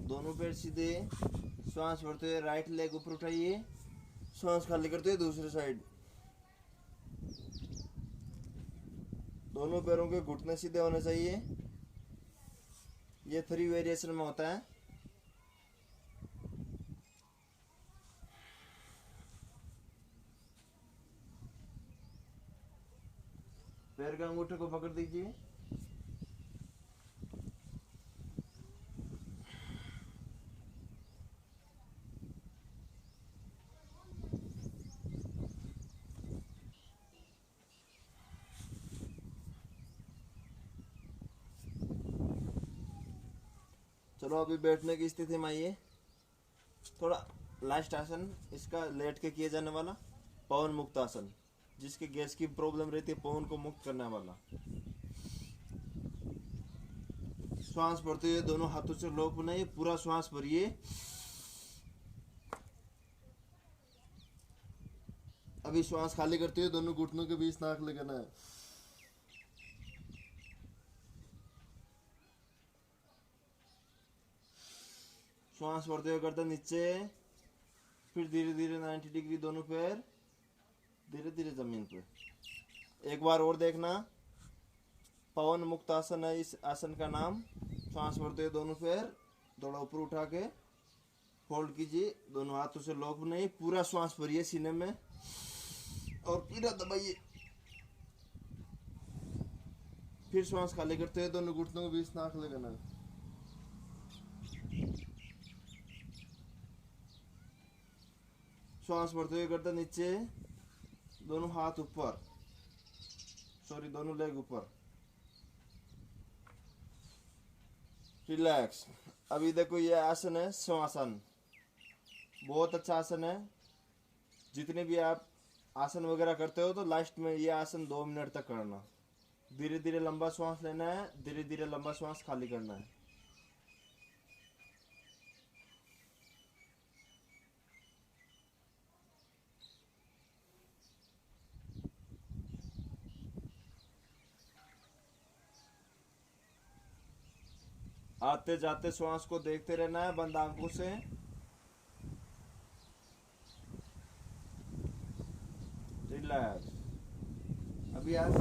दोनों पैर सीधे, श्वास भरते हुए राइट लेग ऊपर उठाइए, श्वास खाली करते हुए दूसरी साइड। दोनों पैरों के घुटने सीधे होने चाहिए। ये 3 वेरिएशन में होता है। पैर के अंगूठे को पकड़ दीजिए। चलो अभी बैठने की स्थिति में आइए। थोड़ा लास्ट आसन इसका लेट के किए जाने वाला, पवन मुक्त आसन, जिसके गैस की प्रॉब्लम रहती है, पवन को मुक्त करने वाला। श्वास भरते हुए दोनों हाथों से लॉक बनाइए, पूरा श्वास भरिए। अभी श्वास खाली करते हुए दोनों घुटनों के बीच नाक लगाना है। श्वास भरते हुए गर्दन नीचे, फिर धीरे धीरे 90 डिग्री दोनों पैर धीरे धीरे जमीन पे। एक बार और देखना, पवन मुक्त आसन है इस आसन का नाम। श्वास भरते हुए दोनों पैर थोड़ा ऊपर उठा के फोल्ड कीजिए, दोनों हाथों से लॉक बनाइए, पूरा श्वास भरिए सीने में और पूरा दबाइए। फिर श्वास खाली करते हुए दोनों घुटनों के बीच नाक लगाना है। श्वास भरते हुए गर्दन नीचे, दोनों हाथ ऊपर, दोनों लेग ऊपर। रिलैक्स। अभी देखो ये आसन है श्वासन, बहुत अच्छा आसन है। जितने भी आप आसन वगैरह करते हो तो लास्ट में ये आसन 2 मिनट तक करना। धीरे धीरे लंबा श्वास लेना है, धीरे धीरे लंबा श्वास खाली करना है। आते जाते श्वास को देखते रहना है बंद आंखों से। रिलैक्स। अभी आप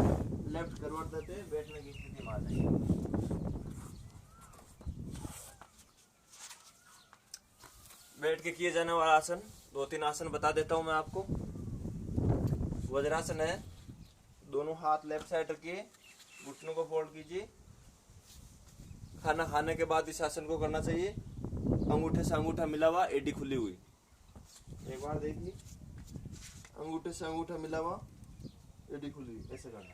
लेफ्ट करवट देते बैठने की स्थिति में आ जाएंगे। बैठ के किए जाने वाला आसन 2-3 आसन बता देता हूं मैं आपको। वज्रासन है, दोनों हाथ लेफ्ट साइड रखिए, घुटनों को फोल्ड कीजिए। खाना खाने के बाद इस आसन को करना चाहिए। अंगूठे से अंगूठा मिला हुआ, एडी खुली हुई। एक बार देखिए, अंगूठे से अंगूठा मिला हुआ, एडी खुली हुई, ऐसे करना।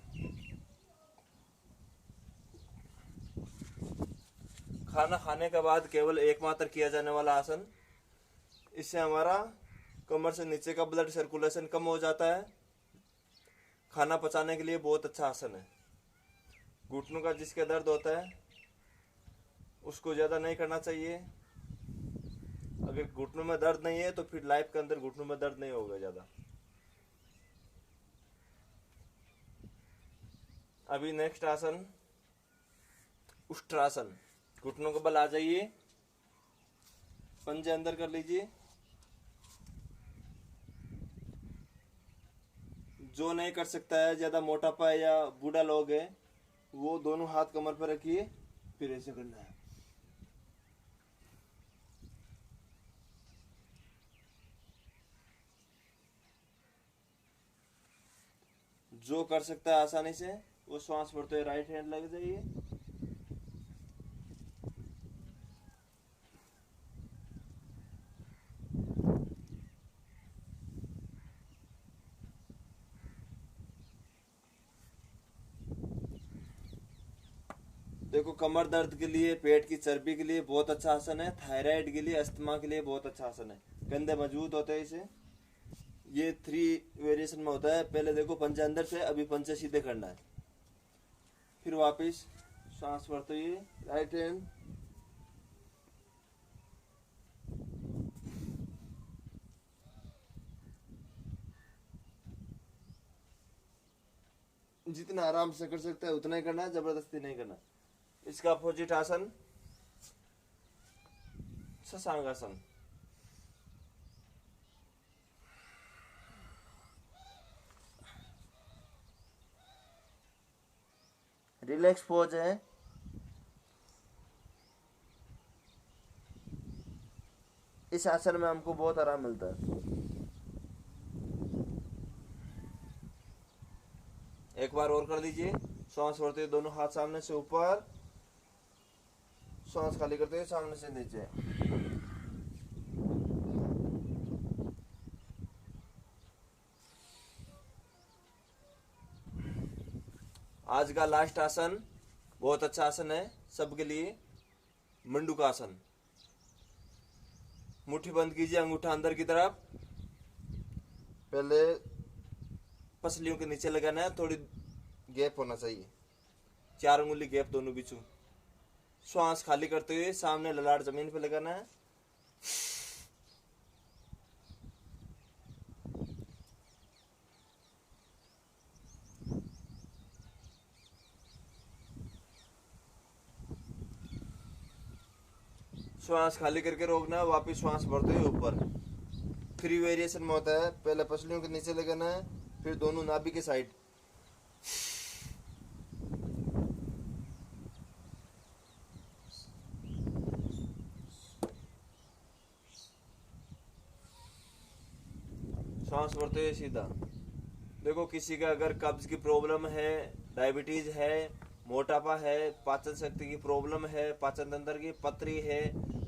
खाना खाने के बाद केवल एकमात्र किया जाने वाला आसन। इससे हमारा कमर से नीचे का ब्लड सर्कुलेशन कम हो जाता है। खाना पचाने के लिए बहुत अच्छा आसन है। घुटनों का जिसके दर्द होता है उसको ज़्यादा नहीं करना चाहिए। अगर घुटनों में दर्द नहीं है तो फिर लाइफ के अंदर घुटनों में दर्द नहीं होगा ज़्यादा। अभी नेक्स्ट आसन उष्ट्रासन। घुटनों के बल आ जाइए, पंजे अंदर कर लीजिए। जो नहीं कर सकता है, ज़्यादा मोटापा या बूढ़ा लोग है, वो दोनों हाथ कमर पर रखिए, फिर ऐसे करना है। जो कर सकता है आसानी से वो श्वास भरते हुए राइट हैंड लग जाइए। देखो, कमर दर्द के लिए, पेट की चर्बी के लिए बहुत अच्छा आसन है। थायराइड के लिए, अस्थमा के लिए बहुत अच्छा आसन है। कंधे मजबूत होते हैं इसे। ये 3 वेरिएशन में होता है। पहले देखो, पंजे अंदर से, अभी पंजे सीधे करना है। फिर वापस सांस भरते हुए राइट हैंड, जितना आराम से कर सकता है उतना ही करना है, जबरदस्ती नहीं करना। इसका अपोजिट आसन शशांकासन। रिलैक्स पोज है। इस आसन में हमको बहुत आराम मिलता है। एक बार और कर दीजिए। सांस भरते हुए दोनों हाथ सामने से ऊपर, सांस खाली करते हुए सामने से नीचे। आज का लास्ट आसन बहुत अच्छा आसन है सबके लिए, मंडूकासन। मुट्ठी बंद कीजिए, अंगूठा अंदर की तरफ। पहले पसलियों के नीचे लगाना है, थोड़ी गैप होना चाहिए, 4 उंगली गैप दोनों बीचों। श्वास खाली करते हुए सामने ललाट जमीन पे लगाना है। श्वास खाली करके रोकना है, वापिस श्वास भरते हुए ऊपर। 3 वेरिएशन में होता है। पहले पसलियों के नीचे लगाना है, फिर दोनों नाभि के साइड। सांस भरते हुए सीधा। देखो, किसी का अगर कब्ज की प्रॉब्लम है, डायबिटीज है, मोटापा है, पाचन शक्ति की प्रॉब्लम है, पाचन तंत्र की पथरी है,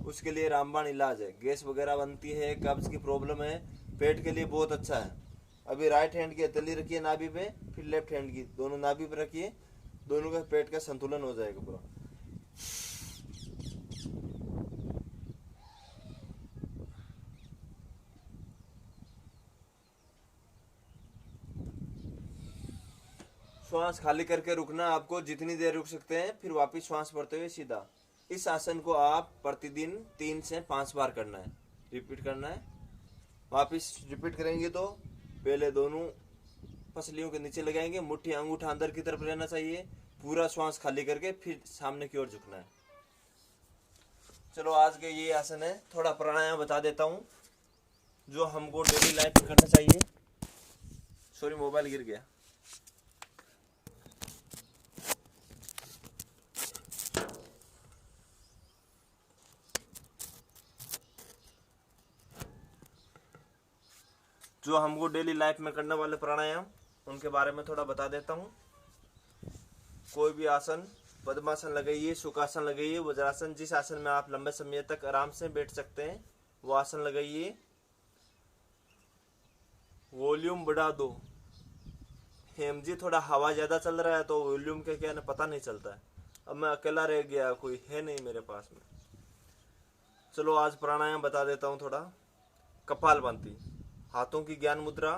उसके लिए रामबाण इलाज है। गैस वगैरह बनती है, कब्ज की प्रॉब्लम है, पेट के लिए बहुत अच्छा है। अभी राइट हैंड की हथेली रखिए नाभि पे, फिर लेफ्ट हैंड की दोनों नाभि पे रखिए। दोनों का पेट का संतुलन हो जाएगा पूरा। श्वास खाली करके रुकना, आपको जितनी देर रुक सकते हैं, फिर वापस श्वास भरते हुए सीधा। इस आसन को आप प्रतिदिन 3 से 5 बार करना है, रिपीट करना है। वापस रिपीट करेंगे तो पहले दोनों पसलियों के नीचे लगाएंगे, मुट्ठी अंगूठा अंदर की तरफ रहना चाहिए, पूरा श्वास खाली करके फिर सामने की ओर झुकना है। चलो, आज के ये आसन है। थोड़ा प्राणायाम बता देता हूँ जो हमको डेली लाइफ में करना चाहिए। सॉरी, मोबाइल गिर गया। जो हमको डेली लाइफ में करने वाले प्राणायाम उनके बारे में थोड़ा बता देता हूँ। कोई भी आसन, पद्मासन लगाइए, सुखासन लगाइए, वज्रासन, जिस आसन में आप लंबे समय तक आराम से बैठ सकते हैं वो आसन लगाइए। वॉल्यूम बढ़ा दो। हेम जी थोड़ा हवा ज्यादा चल रहा है तो वॉल्यूम के क्या ना पता नहीं चलता है। अब मैं अकेला रह गया, कोई है नहीं मेरे पास में। चलो आज प्राणायाम बता देता हूँ थोड़ा। कपालभाति, हाथों की ज्ञान मुद्रा,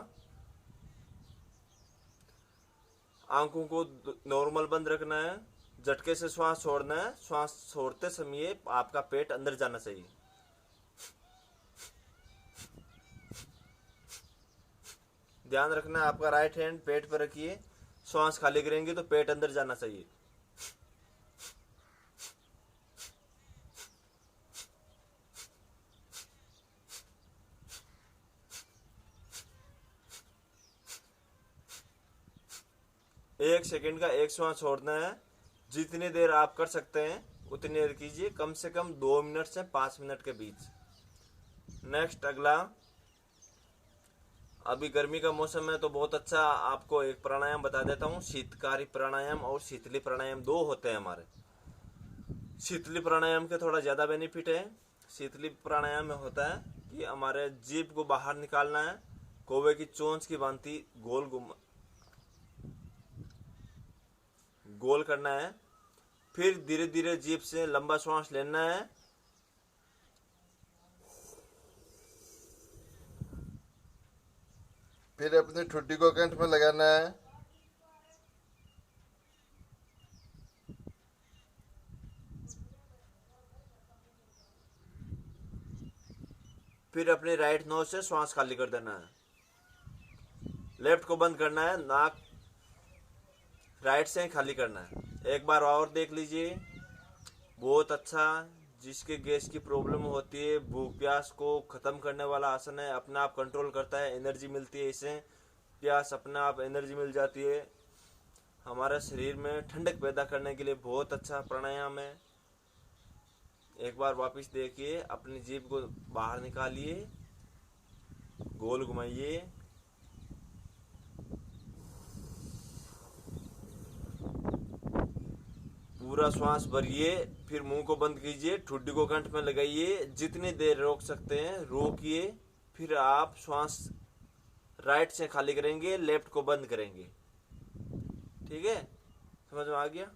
आंखों को नॉर्मल बंद रखना है, झटके से श्वास छोड़ना है। श्वास छोड़ते समय आपका पेट अंदर जाना चाहिए। ध्यान रखना है, आपका राइट हैंड पेट पर रखिए, श्वास खाली करेंगे तो पेट अंदर जाना चाहिए। एक सेकंड का एक श्वास छोड़ना है। जितनी देर आप कर सकते हैं उतनी देर कीजिए, कम से कम 2 मिनट से 5 मिनट के बीच। नेक्स्ट अगला, अभी गर्मी का मौसम है तो बहुत अच्छा आपको एक प्राणायाम बता देता हूँ। शीतकारी प्राणायाम और शीतली प्राणायाम दो होते हैं हमारे। शीतली प्राणायाम के थोड़ा ज्यादा बेनिफिट है। शीतली प्राणायाम में होता है कि हमारे जीभ को बाहर निकालना है, कौवे की चोंच की भांति गोल करना है। फिर धीरे धीरे जीभ से लंबा श्वास लेना है। फिर अपनी ठुड्डी को कंठ में लगाना है। फिर अपने राइट नोज से श्वास खाली कर देना है। लेफ्ट को बंद करना है, नाक राइट से खाली करना है। एक बार और देख लीजिए, बहुत अच्छा। जिसके गैस की प्रॉब्लम होती है, भूख प्यास को खत्म करने वाला आसन है। अपने आप कंट्रोल करता है, एनर्जी मिलती है इससे, प्यास अपने आप एनर्जी मिल जाती है। हमारे शरीर में ठंडक पैदा करने के लिए बहुत अच्छा प्राणायाम है। एक बार वापस देखिए, अपनी जीभ को बाहर निकालिए, गोल घुमाइए, पूरा श्वास भरिए, फिर मुंह को बंद कीजिए, ठुड्डी को कंठ में लगाइए। जितनी देर रोक सकते हैं रोकिए। फिर आप श्वास राइट से खाली करेंगे, लेफ्ट को बंद करेंगे। ठीक है, समझ में आ गया?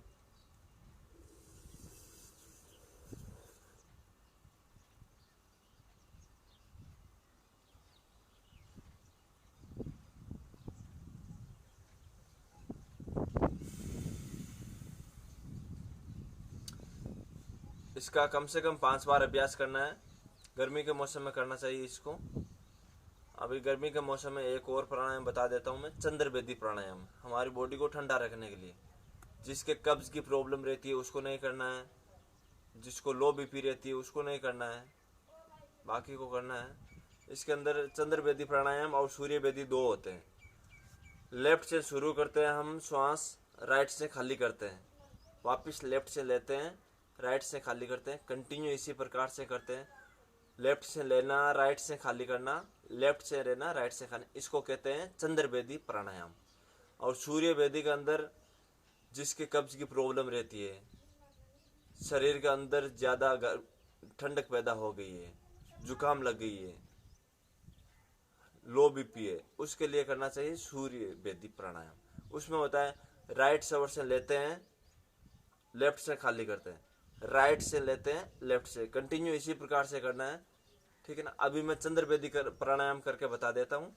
इसका कम से कम 5 बार अभ्यास करना है। गर्मी के मौसम में करना चाहिए इसको। अभी गर्मी के मौसम में एक और प्राणायाम बता देता हूँ मैं, चंद्रवेदी प्राणायाम। हमारी बॉडी को ठंडा रखने के लिए। जिसके कब्ज की प्रॉब्लम रहती है उसको नहीं करना है, जिसको लो बीपी रहती है उसको नहीं करना है, बाकी को करना है। इसके अंदर चंद्रवेदी प्राणायाम और सूर्य वेदी दो होते हैं। लेफ्ट से शुरू करते हैं हम, श्वास राइट से खाली करते हैं, वापस लेफ्ट से लेते हैं, राइट से खाली करते हैं, कंटिन्यू इसी प्रकार से करते हैं। लेफ्ट से लेना, राइट से खाली करना, लेफ्ट से लेना, राइट से खाली। इसको कहते हैं चंद्रवेदी प्राणायाम। और सूर्य वेदी के अंदर जिसके कब्ज की प्रॉब्लम रहती है, शरीर के अंदर ज्यादा ठंडक पैदा हो गई है, जुकाम लग गई है, लो बीपी है, उसके लिए करना चाहिए सूर्य वेदी प्राणायाम। उसमें होता है राइट से लेते हैं, लेफ्ट से खाली करते हैं, राइट से लेते हैं, लेफ्ट से, कंटिन्यू इसी प्रकार से करना है। ठीक है ना? अभी मैं चंद्रवेदी प्राणायाम करके बता देता हूँ।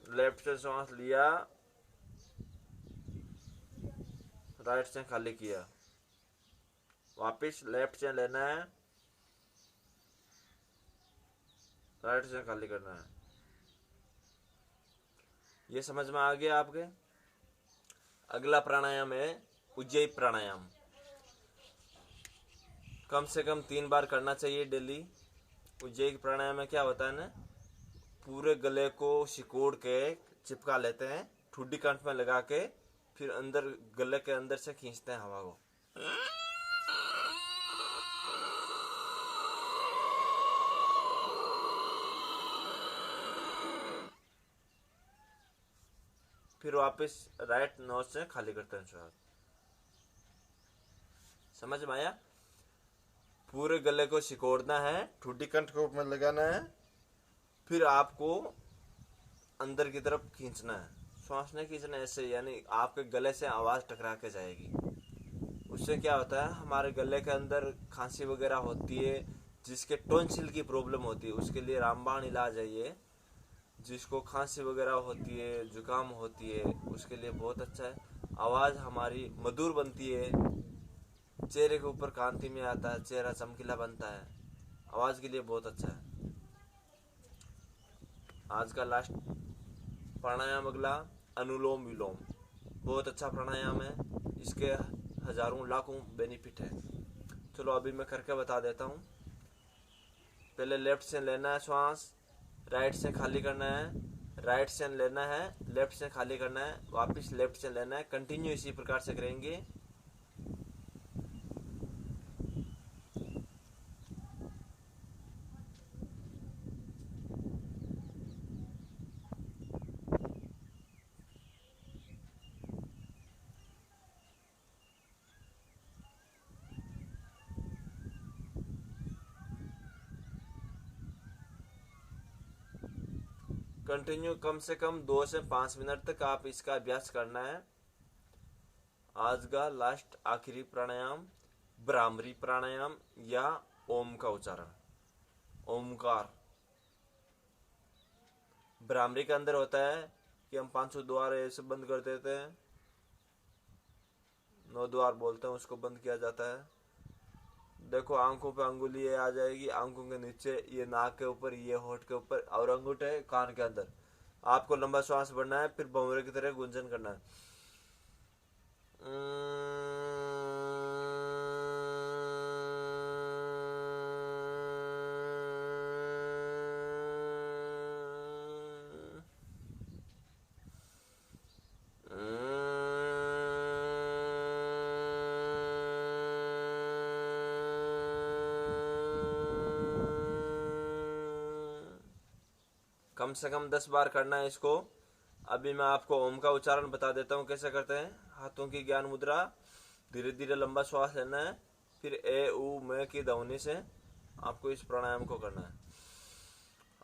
लेफ्ट से सांस लिया, राइट से खाली किया, वापिस लेफ्ट से लेना है, राइट से खाली करना है। ये समझ में आ गया आपके? अगला प्राणायाम है उज्जयी प्राणायाम। कम से कम 3 बार करना चाहिए डेली। उज्जयी प्राणायाम में क्या होता है ना, पूरे गले को सिकोड़ के चिपका लेते हैं, ठुड्डी कंठ में लगा के, फिर अंदर गले के अंदर से खींचते हैं हवा को। फिर वापस राइट नोज से खाली करते हैं श्वास। समझ में आया? पूरे गले को सिकोड़ना है, ठुड्डी कंठ को में लगाना है, फिर आपको अंदर की तरफ खींचना है। श्वास नहीं खींचना ऐसे, यानी आपके गले से आवाज टकरा के जाएगी। उससे क्या होता है, हमारे गले के अंदर खांसी वगैरह होती है, जिसके टॉन्सिल की प्रॉब्लम होती है, उसके लिए रामबाण इलाज है ये। जिसको खांसी वगैरह होती है, जुकाम होती है, उसके लिए बहुत अच्छा है। आवाज हमारी मधुर बनती है, चेहरे के ऊपर कांति में आता है, चेहरा चमकीला बनता है, आवाज के लिए बहुत अच्छा है। आज का लास्ट प्राणायाम अगला अनुलोम विलोम, बहुत अच्छा प्राणायाम है, इसके हजारों लाखों बेनिफिट है। चलो अभी मैं करके बता देता हूँ। पहले लेफ्ट से लेना है श्वास, राइट से खाली करना है, राइट से लेना है, लेफ्ट से खाली करना है, वापस लेफ्ट से लेना है। कंटिन्यू इसी प्रकार से करेंगे। कंटिन्यू कम से कम 2 से 5 मिनट तक आप इसका अभ्यास करना है। आज का लास्ट आखिरी प्राणायाम भ्रामरी प्राणायाम या ओम का उच्चारण, ओमकार। भ्रामरी के अंदर होता है कि हम 5 द्वार ऐसे बंद कर देते हैं, 9 द्वार बोलते हैं, उसको बंद किया जाता है। देखो आंखों पे अंगुली आ जाएगी, आंखों के नीचे, ये नाक के ऊपर, ये होठ के ऊपर, और अंगूठे कान के अंदर। आपको लंबा श्वास भरना है, फिर भंवरे की तरह गुंजन करना है। कम से कम 10 बार करना है इसको। अभी मैं आपको ओम का उच्चारण बता देता हूँ कैसे करते हैं। हाथों की ज्ञान मुद्रा, धीरे धीरे लंबा श्वास लेना है, फिर ए उ में की ध्वनि से आपको इस प्राणायाम को करना है।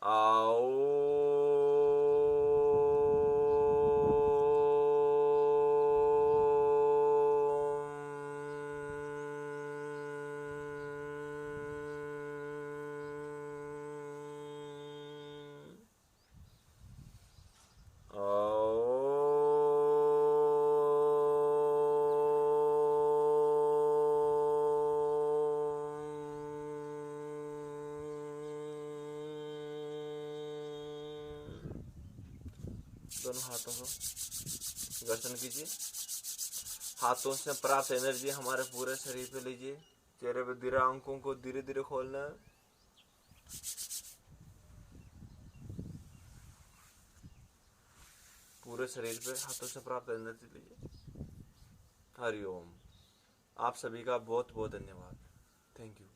आओ दोनों हाथों को घर्षण कीजिए। हाथों से प्राप्त एनर्जी हमारे पूरे शरीर पे लीजिए। चेहरे पे धीरे, आंखों को धीरे धीरे खोलना है। पूरे शरीर पे हाथों से प्राप्त एनर्जी लीजिए। हरिओम। आप सभी का बहुत बहुत धन्यवाद। Thank you.